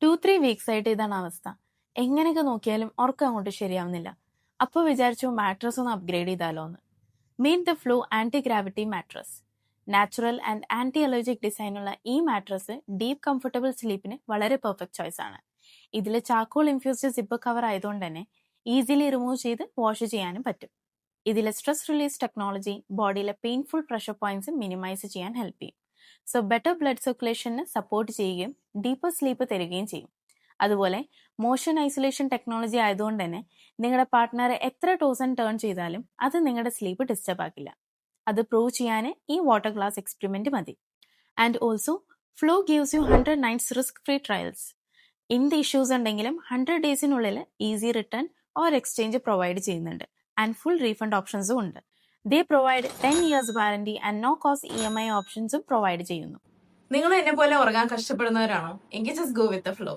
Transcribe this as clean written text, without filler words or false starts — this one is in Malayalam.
2-3 വീക്സ് ആയിട്ട് ഇതാണ് അവസ്ഥ. എങ്ങനെയൊക്കെ നോക്കിയാലും ഉറക്കം അങ്ങോട്ട് ശരിയാവുന്നില്ല. അപ്പോൾ വിചാരിച്ചു മാട്രസ് ഒന്ന് അപ്ഗ്രേഡ് ചെയ്താലോ എന്ന്. Meet the Flo anti gravity mattress. Natural and anti allergic ഡിസൈനുള്ള ഈ മാട്രസ് ഡീപ്പ് കംഫർട്ടബിൾ സ്ലീപ്പിന് വളരെ പെർഫെക്റ്റ് ചോയ്സ് ആണ്. ഇതിൽ ചാക്കോൾ ഇൻഫ്യൂസ്ഡ് സിപ്പ് കവർ ആയതുകൊണ്ട് തന്നെ ഈസിലി റിമൂവ് ചെയ്ത് വാഷ് ചെയ്യാനും പറ്റും. ഇതിലെ സ്ട്രെസ് റിലീസ് ടെക്നോളജി ബോഡിയിലെ പെയിൻഫുൾ പ്രഷർ പോയിന്റ്സ് മിനിമൈസ് ചെയ്യാൻ ഹെൽപ്പ് ചെയ്യും. സോ ബെറ്റർ ബ്ലഡ് സർക്കുലേഷന് സപ്പോർട്ട് ചെയ്യുകയും ഡീപ്പർ സ്ലീപ്പ് തരികയും ചെയ്യും. അതുപോലെ മോഷൻ ഐസൊലേഷൻ ടെക്നോളജി ആയതുകൊണ്ട് തന്നെ നിങ്ങളുടെ പാർട്ട്ണറെ എത്ര ടോസ് ആൻഡ് ടേൺ ചെയ്താലും അത് നിങ്ങളുടെ സ്ലീപ്പ് ഡിസ്റ്റർബ് ആക്കില്ല. അത് പ്രൂവ് ചെയ്യാൻ ഈ വാട്ടർ ഗ്ലാസ് എക്സ്പെരിമെന്റ് മതി. And also Flo gives you 100 nights risk free trials. എന്ത് ഇഷ്യൂസ് ഉണ്ടെങ്കിലും 100 ഡേയ്സിനുള്ളിൽ easy return or exchange provide ചെയ്യുന്നുണ്ട്. ആൻഡ് ഫുൾ റീഫണ്ട് ഓപ്ഷൻസും ഉണ്ട്. They provide 10 years warranty and no cost EMI ഓപ്ഷൻസും പ്രൊവൈഡ് ചെയ്യുന്നു. നിങ്ങൾ എന്നെ പോലെ ഉറങ്ങാൻ കഷ്ടപ്പെടുന്നവരാണോ? എങ്കിൽ just go with the flow.